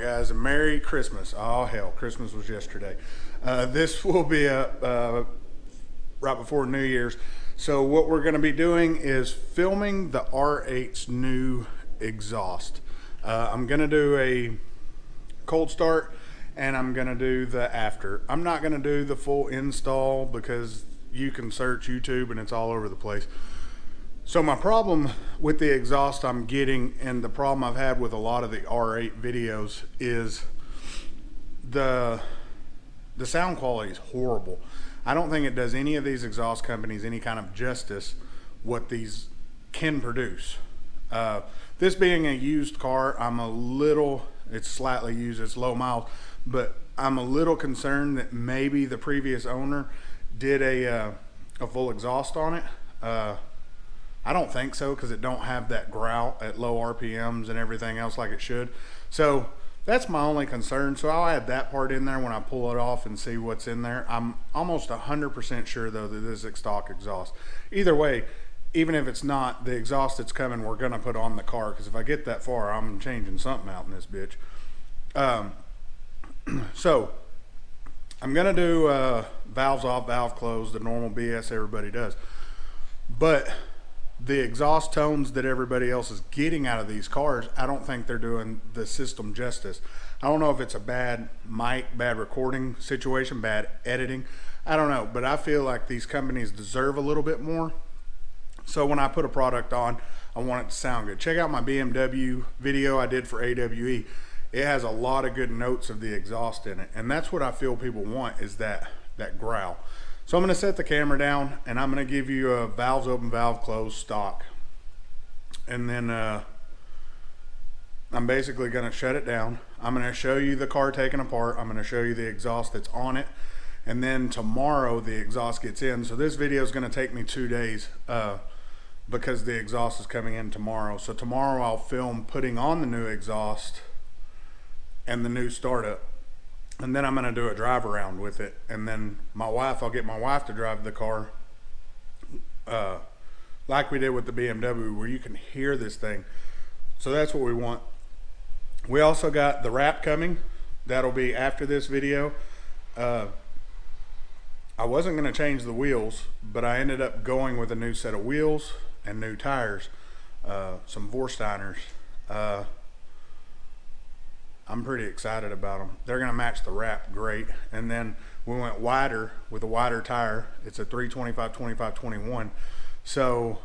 guys, and Merry Christmas. Oh hell, Christmas was yesterday. This will be right before New Year's. So what we're going to be doing is filming the R8's new exhaust. I'm going to do a cold start and I'm going to do the after. I'm not going to do the full install because you can search YouTube and it's all over the place. So my problem with the exhaust I'm getting, and the problem I've had with a lot of the R8 videos, is the sound quality is horrible. I don't think it does any of these exhaust companies any kind of justice what these can produce. This being a used car, it's slightly used, it's low miles, but I'm a little concerned that maybe the previous owner did a full exhaust on it. I don't think so, because it don't have that growl at low RPMs and everything else like it should. So that's my only concern. So I'll add that part in there when I pull it off and see what's in there. I'm almost 100% sure though that this is stock exhaust. Either way, even if it's not, the exhaust that's coming we're gonna put on the car, because if I get that far I'm changing something out in this bitch. So I'm gonna do valves off, valve closed, the normal BS everybody does. But the exhaust tones that everybody else is getting out of these cars, I don't think they're doing the system justice. I don't know if it's a bad mic, bad recording situation, bad editing. I don't know, but I feel like these companies deserve a little bit more. So when I put a product on, I want it to sound good. Check out my BMW video I did for AWE. It has a lot of good notes of the exhaust in it. And that's what I feel people want, is that growl. So I'm going to set the camera down and I'm going to give you a valves open, valve closed stock. And then I'm basically going to shut it down. I'm going to show you the car taken apart. I'm going to show you the exhaust that's on it. And then tomorrow the exhaust gets in. So this video is going to take me 2 days because the exhaust is coming in tomorrow. So tomorrow I'll film putting on the new exhaust and the new startup. And then I'm going to do a drive around with it. And then I'll get my wife to drive the car like we did with the BMW, where you can hear this thing. So that's what we want. We also got the wrap coming. That'll be after this video. I wasn't going to change the wheels, but I ended up going with a new set of wheels and new tires, some Vorsteiners. I'm pretty excited about them. They're going to match the wrap great. And then we went wider with a wider tire. It's a 325/25/21. So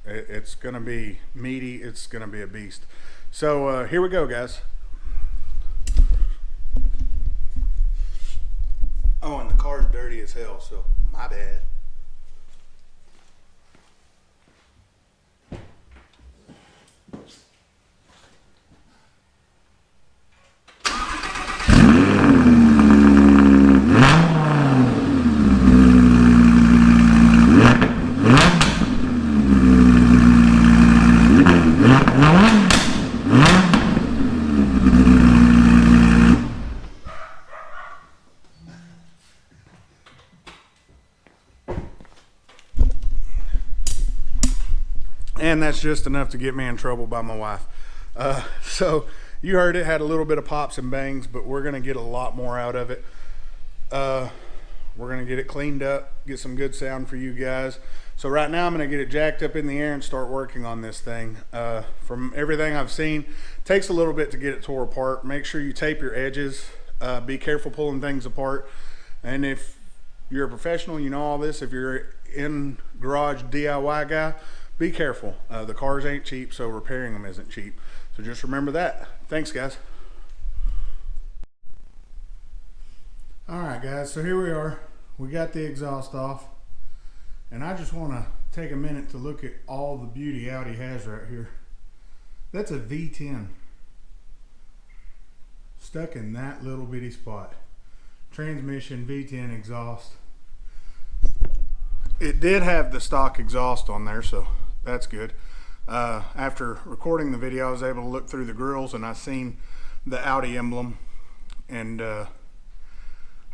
it's going to be meaty. It's going to be a beast. So here we go, guys. Oh, and the car's dirty as hell, so my bad. And that's just enough to get me in trouble by my wife. So you heard it had a little bit of pops and bangs, but we're going to get a lot more out of it. We're going to get it cleaned up, get some good sound for you guys. So right now I'm going to get it jacked up in the air and start working on this thing. From everything I've seen, it takes a little bit to get it tore apart. Make sure you tape your edges. Be careful pulling things apart. And if you're a professional, you know all this. If you're in garage DIY guy, be careful. The cars ain't cheap, so repairing them isn't cheap. So just remember that. Thanks, guys. All right, guys, so here we are. We got the exhaust off. And I just want to take a minute to look at all the beauty Audi has right here. That's a V10. Stuck in that little bitty spot. Transmission, V10 exhaust. It did have the stock exhaust on there, so that's good. After recording the video, I was able to look through the grills and I seen the Audi emblem, and I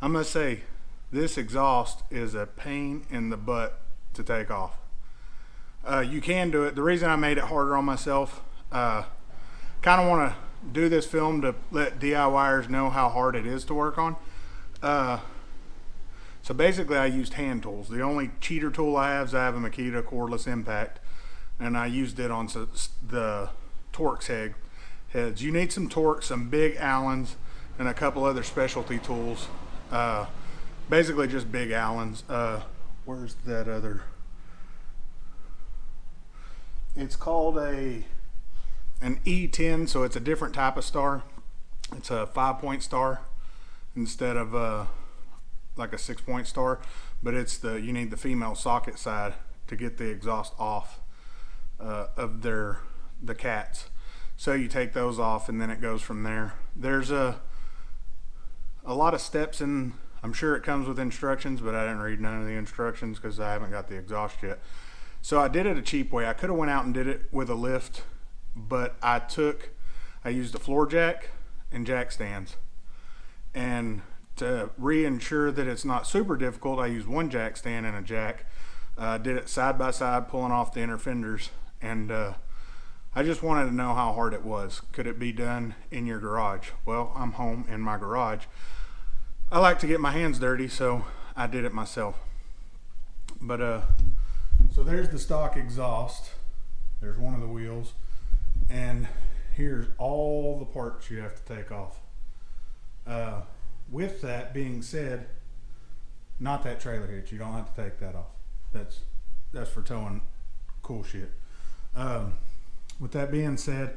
must say this exhaust is a pain in the butt to take off. You can do it. The reason I made it harder on myself, kind of want to do this film to let DIYers know how hard it is to work on. So basically I used hand tools. The only cheater tool I have is I have a Makita cordless impact, and I used it on the Torx heads. You need some Torx, some big Allens, and a couple other specialty tools. Basically just big Allens. Where's that other? It's called an E10, so it's a different type of star. It's a 5-point star instead of like a 6-point star, but it's you need the female socket side to get the exhaust off of the cats. So you take those off and then it goes from there. There's a lot of steps in. I'm sure it comes with instructions, but I didn't read none of the instructions because I haven't got the exhaust yet. So I did it a cheap way. I could have went out and did it with a lift, but I used a floor jack and jack stands, and to re-ensure that it's not super difficult, I used one jack stand and a jack. Did it side by side, pulling off the inner fenders, and I just wanted to know how hard it was. Could it be done in your garage? Well, I'm home in my garage. I like to get my hands dirty, so I did it myself. But so there's the stock exhaust. There's one of the wheels, and here's all the parts you have to take off. With that being said, not that trailer hitch. You don't have to take that off. That's for towing cool shit. With that being said,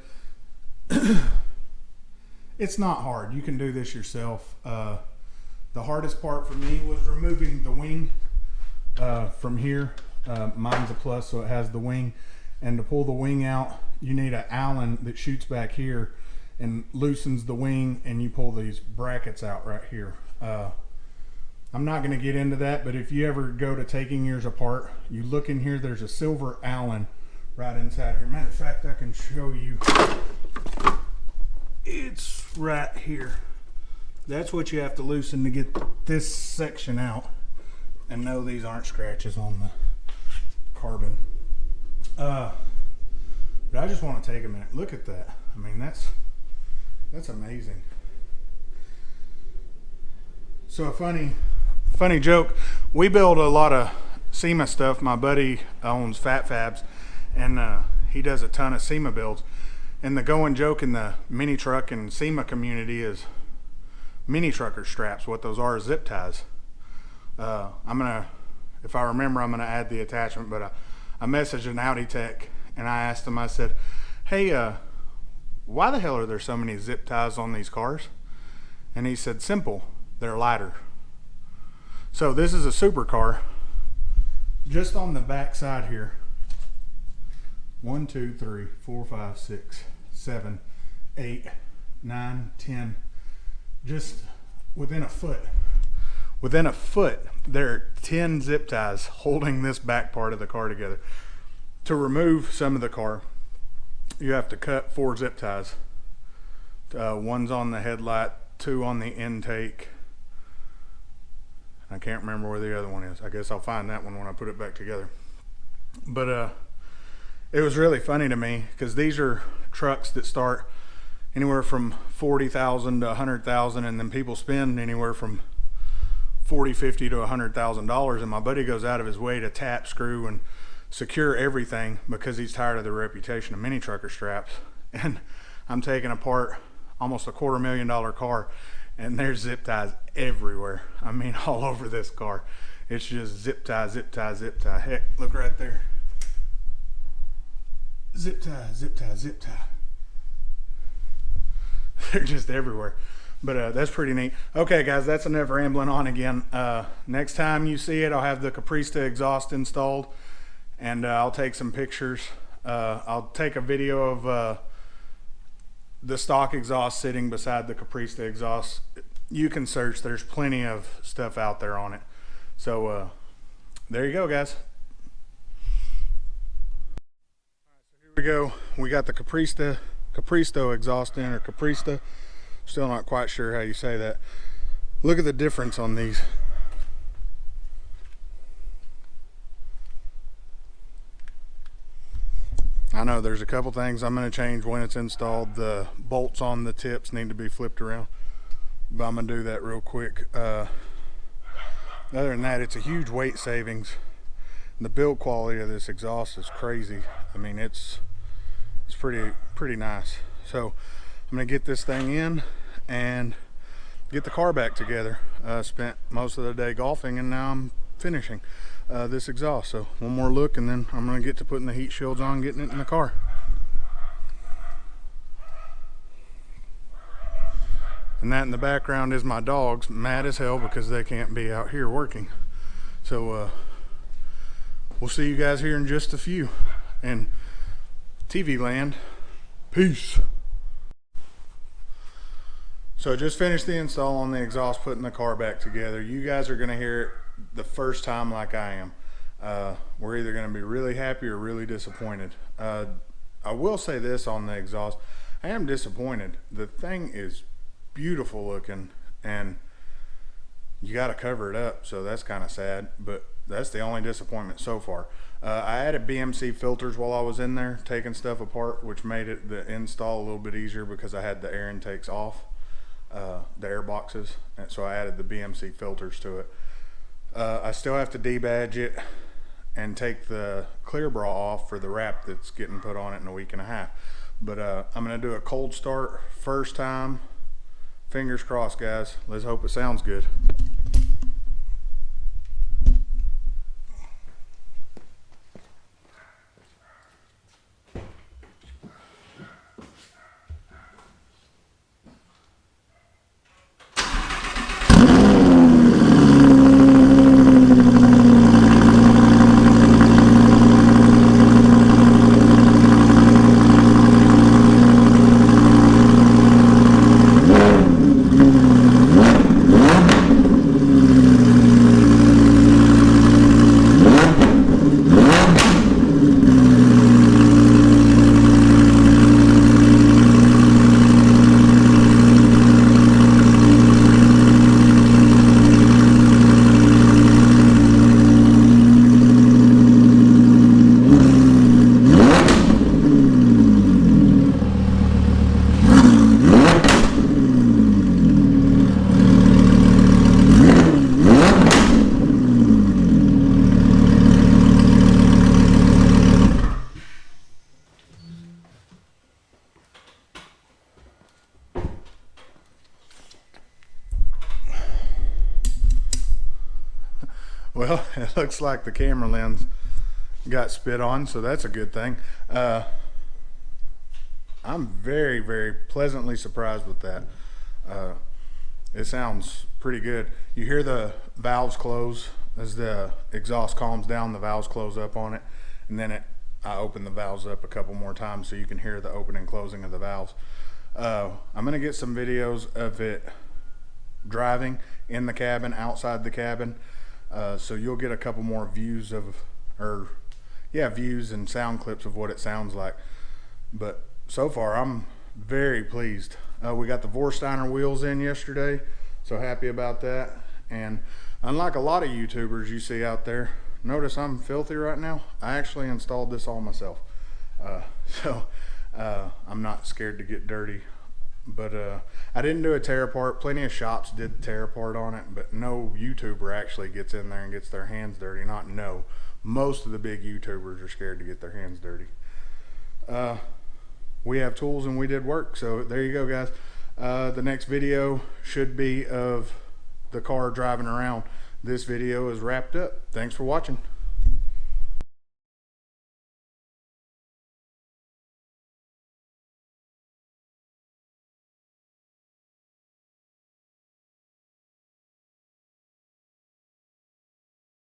it's not hard. You can do this yourself. The hardest part for me was removing the wing from here. Mine's a Plus, so it has the wing. And to pull the wing out, you need an Allen that shoots back here and loosens the wing, and you pull these brackets out right here. I'm not going to get into that, but if you ever go to taking yours apart, you look in here, there's a silver Allen right inside here. Matter of fact, I can show you. It's right here. That's what you have to loosen to get this section out. And no, these aren't scratches on the carbon. But I just want to take a minute. Look at that. I mean, that's amazing. So a funny joke. We build a lot of SEMA stuff. My buddy owns Fat Fabs, and he does a ton of SEMA builds. And the going joke in the mini truck and SEMA community is mini trucker straps. What those are is zip ties. If I remember, I'm gonna add the attachment, but I messaged an Audi tech and I asked him, I said, hey, why the hell are there so many zip ties on these cars? And he said, simple, they're lighter. So this is a supercar. Just on the back side here, 1, 2, 3, 4, 5, 6, 7, 8, 9, 10, just within a foot. Within a foot, there are 10 zip ties holding this back part of the car together. To remove some of the car, you have to cut 4 zip ties. One's on the headlight, 2 on the intake. I can't remember where the other one is. I guess I'll find that one when I put it back together. But it was really funny to me because these are trucks that start anywhere from $40,000 to $100,000, and then people spend anywhere from $40,000, $50,000 to $100,000, and my buddy goes out of his way to tap, screw, and secure everything because he's tired of the reputation of mini trucker straps. And I'm taking apart almost a $250,000 car, and there's zip ties everywhere. I mean, all over this car. It's just zip tie, zip tie, zip tie. Heck, look right there. Zip tie, zip tie, zip tie. They're just everywhere. But that's pretty neat. Okay, guys, that's enough rambling on again. Next time you see it, I'll have the Capristo exhaust installed, and I'll take some pictures. I'll take a video of the stock exhaust sitting beside the Capristo exhaust. You can search. There's plenty of stuff out there on it. So there you go, guys. So here we go. We got the Capristo exhaust in, or Capristo. Still not quite sure how you say that. Look at the difference on these. I know there's a couple things I'm going to change when it's installed. The bolts on the tips need to be flipped around, but I'm going to do that real quick. Other than that, it's a huge weight savings. The build quality of this exhaust is crazy. I mean, it's pretty nice. So I'm going to get this thing in and get the car back together. Spent most of the day golfing, and now I'm finishing this exhaust. So one more look, and then I'm going to get to putting the heat shields on, getting it in the car. And that in the background is my dogs, mad as hell because they can't be out here working. So we'll see you guys here in just a few. And TV land, peace. So I just finished the install on the exhaust, putting the car back together. You guys are gonna hear it the first time like I am. We're either gonna be really happy or really disappointed. I will say this on the exhaust, I am disappointed. The thing is beautiful looking, and you got to cover it up, so that's kind of sad, but that's the only disappointment so far. I added BMC filters while I was in there taking stuff apart, which made it the install a little bit easier because I had the air intakes off, the air boxes, and so I added the BMC filters to it. I still have to debadge it and take the clear bra off for the wrap that's getting put on it in a week and a half, but I'm going to do a cold start first time. Fingers crossed, guys. Let's hope it sounds good. Well, it looks like the camera lens got spit on, so that's a good thing. I'm very, very pleasantly surprised with that. It sounds pretty good. You hear the valves close as the exhaust calms down, the valves close up on it, and then I open the valves up a couple more times so you can hear the open and closing of the valves. I'm gonna get some videos of it driving in the cabin, outside the cabin, so you'll get a couple more views views and sound clips of what it sounds like. But so far I'm very pleased. We got the Vorsteiner wheels in yesterday, so happy about that. And unlike a lot of YouTubers you see out there, notice I'm filthy right now. I actually installed this all myself, so I'm not scared to get dirty. But I didn't do a tear apart. Plenty of shops did tear apart on it, but no YouTuber actually gets in there and gets their hands dirty. Most of the big YouTubers are scared to get their hands dirty. We have tools and we did work, so there you go, guys. The next video should be of the car driving around. This video is wrapped up. Thanks for watching.